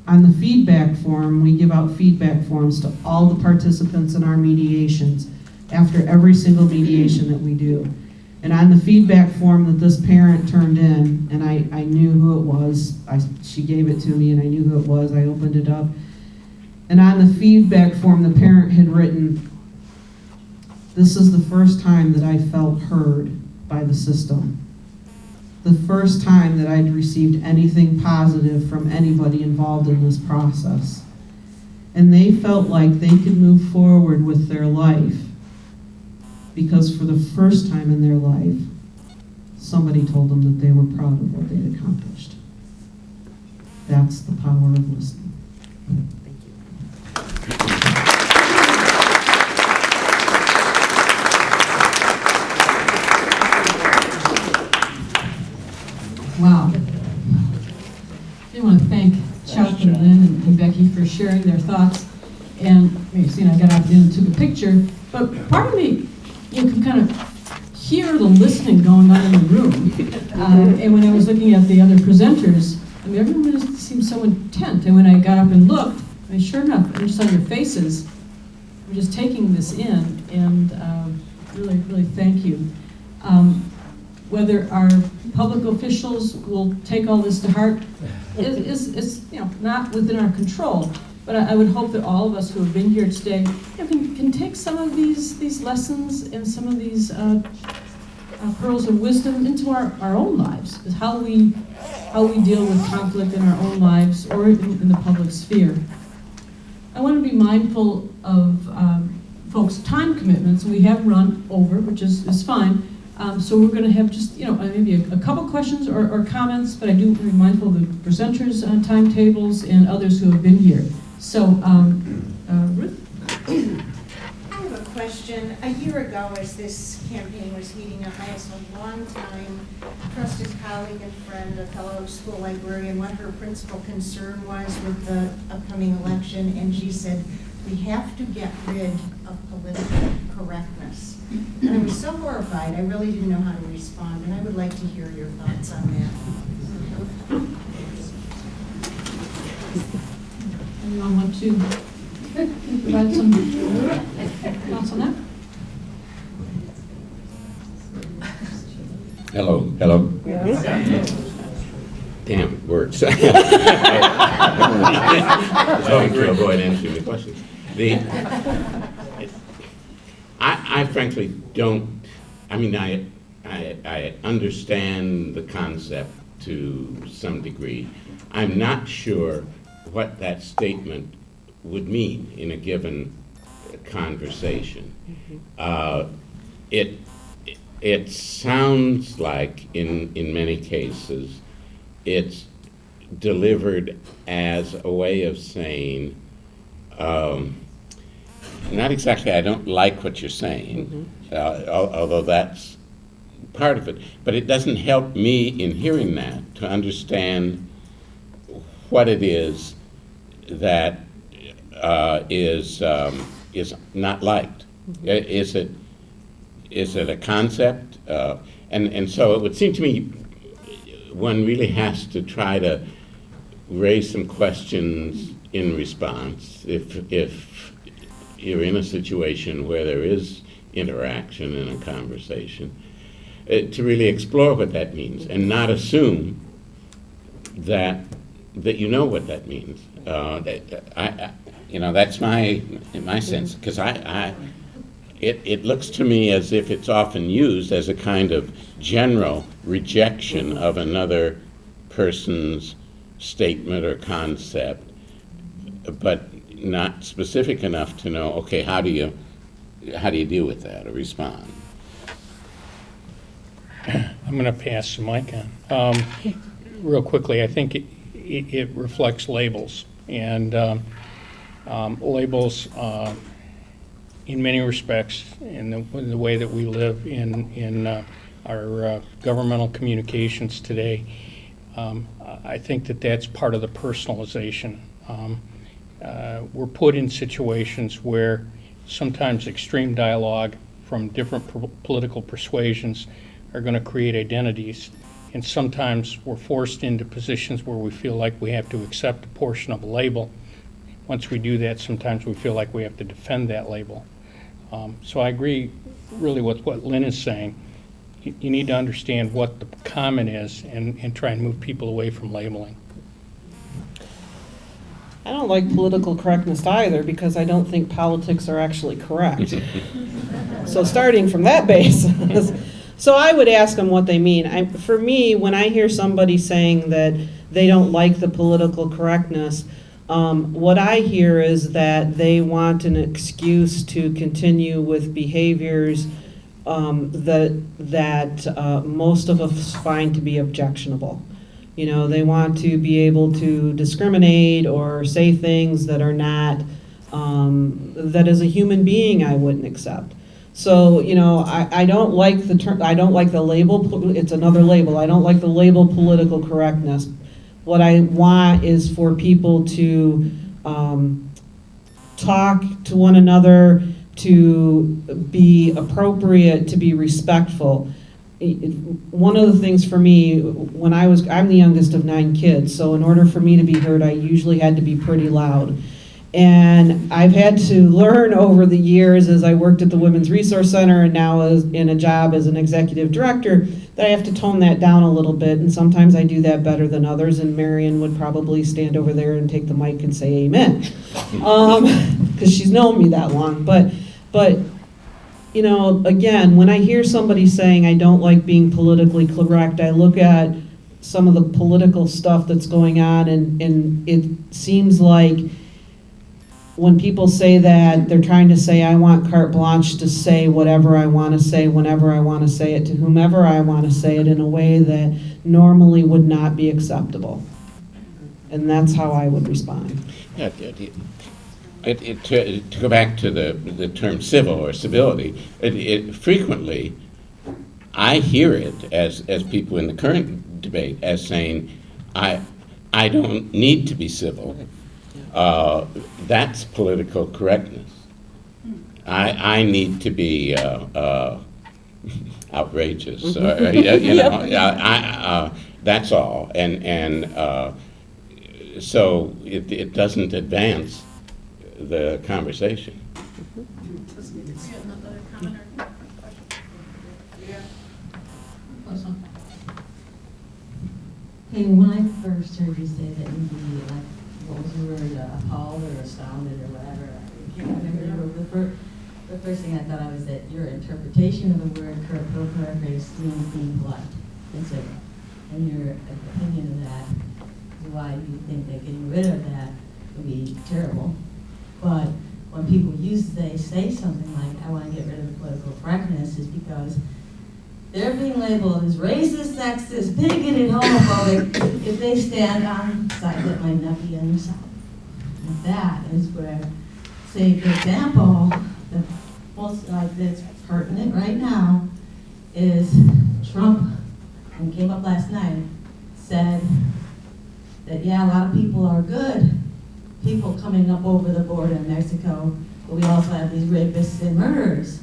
On the feedback form, we give out feedback forms to all the participants in our mediations after every single mediation that we do. And on the feedback form that this parent turned in, and I knew who it was, she gave it to me and I knew who it was, I opened it up. And on the feedback form, the parent had written, "This is the first time that I felt heard by the system. The first time that I'd received anything positive from anybody involved in this process." And they felt like they could move forward with their life because for the first time in their life, somebody told them that they were proud of what they'd accomplished. That's the power of listening. Wow. I want to thank Chuck and Lynn and Becky for sharing their thoughts. And you've seen I got out and took a picture, but part of me, you can kind of hear the listening going on in the room. And when I was looking at the other presenters, I mean, everyone just seemed so intent. And when I got up and looked, I mean, sure enough, just on your faces, we're just taking this in, and really, really thank you. Whether our public officials will take all this to heart is not within our control. But I would hope that all of us who have been here today can take some of these lessons and some of these pearls of wisdom into our own lives, how we deal with conflict in our own lives or in the public sphere. I want to be mindful of folks' time commitments. We have run over, which is fine. So we're going to have just maybe a couple questions or comments, but I do want to be mindful of the presenters' timetables and others who have been here. So, Ruth? I have a question. A year ago, as this campaign was heating up, I asked a long-time trusted colleague and friend, a fellow school librarian, what her principal concern was with the upcoming election, and she said, "We have to get rid of political correctness." And I was so horrified, I really didn't know how to respond, and I would like to hear your thoughts on that. Anyone want to provide some thoughts on that? Hello. Damn, it works. So to avoid answering the questions. I frankly don't, I mean, I understand the concept to some degree. I'm not sure what that statement would mean in a given conversation. It sounds like in many cases it's delivered as a way of saying, not exactly, I don't like what you're saying, although that's part of it, but it doesn't help me in hearing that to understand what it is that is not liked. Is it a concept? And so it would seem to me one really has to try to raise some questions in response if you're in a situation where there is interaction in a conversation, to really explore what that means and not assume that you know what that means. That's my sense, because it looks to me as if it's often used as a kind of general rejection of another person's statement or concept, but not specific enough to know, okay, how do you deal with that or respond? I'm going to pass the mic on. Real quickly, I think it reflects labels, and labels in many respects in the way that we live in our governmental communications today. I think that's part of the personalization. We're put in situations where sometimes extreme dialogue from different political persuasions are going to create identities, And sometimes we're forced into positions where we feel like we have to accept a portion of a label. Once we do that, sometimes we feel like we have to defend that label. So I agree really with what Lynn is saying. You need to understand what the comment is and try and move people away from labeling. I don't like political correctness either because I don't think politics are actually correct. So starting from that basis, so I would ask them what they mean. For me, when I hear somebody saying that they don't like the political correctness, what I hear is that they want an excuse to continue with behaviors that most of us find to be objectionable. You know, they want to be able to discriminate or say things that are not, that as a human being I wouldn't accept. So, you know, I don't like the term, I don't like the label, it's another label, I don't like the label political correctness. What I want is for people to talk to one another, to be appropriate, to be respectful. One of the things for me, I'm the youngest of 9 kids, so in order for me to be heard, I usually had to be pretty loud. And I've had to learn over the years as I worked at the Women's Resource Center and now as in a job as an executive director that I have to tone that down a little bit, and sometimes I do that better than others, and Marion would probably stand over there and take the mic and say amen, because she's known me that long. But you know, again, when I hear somebody saying I don't like being politically correct, I look at some of the political stuff that's going on, and it seems like when people say that, they're trying to say I want carte blanche to say whatever I want to say, whenever I want to say it, to whomever I want to say it, in a way that normally would not be acceptable. And that's how I would respond. Yeah, to go back to the term civil or civility, frequently I hear it as people in the current debate as saying, I don't need to be civil. That's political correctness. I need to be outrageous. You know, that's all. And so it doesn't advance the conversation. Hey, when I first heard you say that you'd be like, what was the word, appalled or astounded or whatever, I can't remember. The first thing I thought of was that your interpretation of the word correct race means being polite and civil. And your opinion of that, why you think that getting rid of that would be terrible. But when people say something like, I want to get rid of the political correctness, is because they're being labeled as racist, sexist, bigoted, homophobic if they stand on sides that might not be on your side. And that is where, say, for example, the most that's pertinent right now is Trump, and came up last night, said that, yeah, a lot of people are good, people coming up over the border in Mexico, but we also have these rapists and murderers.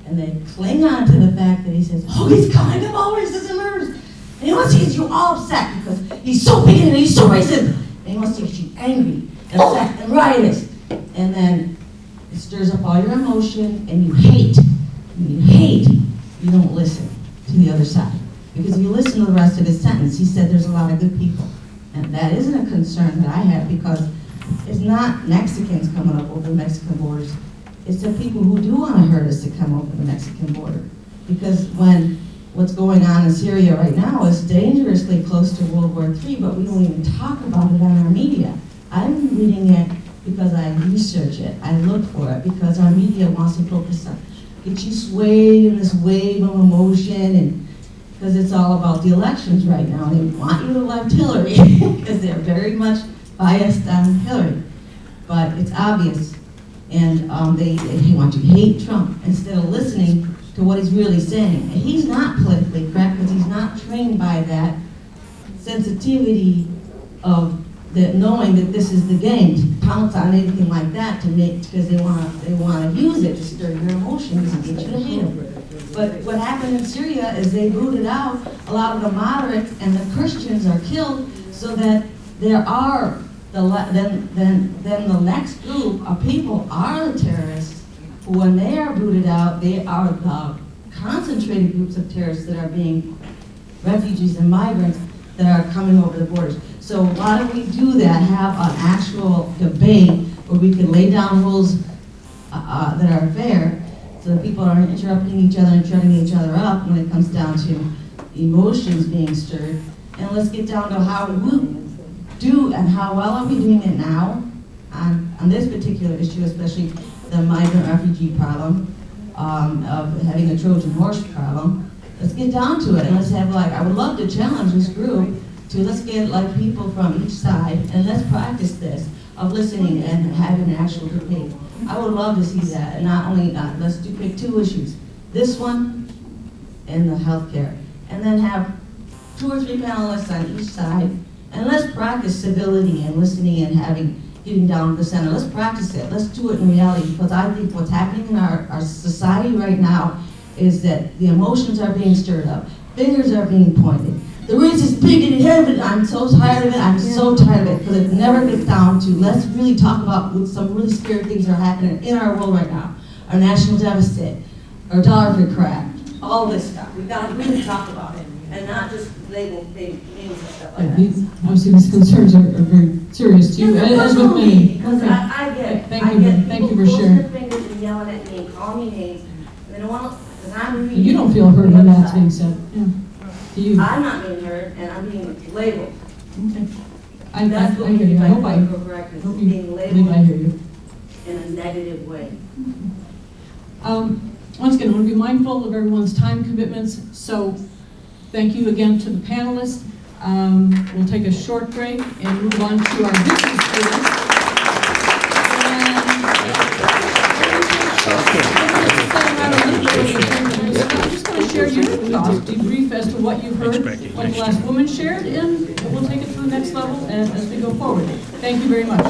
And they cling on to the fact that he says, oh, he's coming up over rapists and murderers. And he wants to get you all upset because he's so bigoted and he's so racist. And he wants to get you angry and upset and riotous. And then it stirs up all your emotion and you hate. When you hate, you don't listen to the other side. Because if you listen to the rest of his sentence, he said there's a lot of good people. And that isn't a concern that I have, because it's not Mexicans coming up over the Mexican borders. It's the people who do want to hurt us to come over the Mexican border. Because when what's going on in Syria right now is dangerously close to World War III, but we don't even talk about it on our media. I'm reading it because I research it, I look for it, because our media wants to focus on, get you swayed in this wave of emotion, and because it's all about the elections right now. They want you to elect Hillary because they're very much biased on Hillary. But it's obvious. And they want you to hate Trump instead of listening to what he's really saying. And he's not politically correct because he's not trained by that sensitivity of that, knowing that this is the game, to pounce on anything like that to make, because they want to use it to stir your emotions and get you to hate him. But what happened in Syria is they booted out a lot of the moderates and the Christians are killed, so that there are, then the next group of people are the terrorists, who when they are booted out, they are the concentrated groups of terrorists that are being refugees and migrants that are coming over the borders. So why don't we do that, have an actual debate where we can lay down rules that are fair, so that people aren't interrupting each other and shutting each other up when it comes down to emotions being stirred. And let's get down to how we do and how well are we doing it now on this particular issue, especially the migrant refugee problem, of having a Trojan horse problem. Let's get down to it, and let's have, like, I would love to challenge this group to, let's get like people from each side and let's practice this of listening and having an actual debate. I would love to see that, and not only that, let's pick two issues, this one and the healthcare, and then have 2 or 3 panelists on each side, and let's practice civility and listening and getting down to the center. Let's practice it. Let's do it in reality, because I think what's happening in our society right now is that the emotions are being stirred up, fingers are being pointed. The racist, bigoted, heaven, I'm so tired of it. I'm so tired of it, because it never gets down to, let's really talk about what some really scary things are happening in our world right now. Our national deficit, our dollar for crap, all this stuff. We've got to really talk about it, and not just label names and stuff like that. Obviously, these concerns are very serious to you, as with many. Because I get Thank you people for sharing. posting their fingers and yelling at me and calling me names, and they don't want to, because I'm reading. You don't feel heard when that's being said, yeah. Do you? I'm not being heard, and I'm being labeled. Okay. That's what we hear mean you. by I hope I political correctness, hope is you being believe I labeled hear you. in a negative way. Once again, I want to be mindful of everyone's time commitments, so thank you again to the panelists. We'll take a short break and move on to our business students. I'm just going to share your thoughts, debrief as to what you've heard, what the last woman shared, and we'll take it to the next level as we go forward. Thank you very much.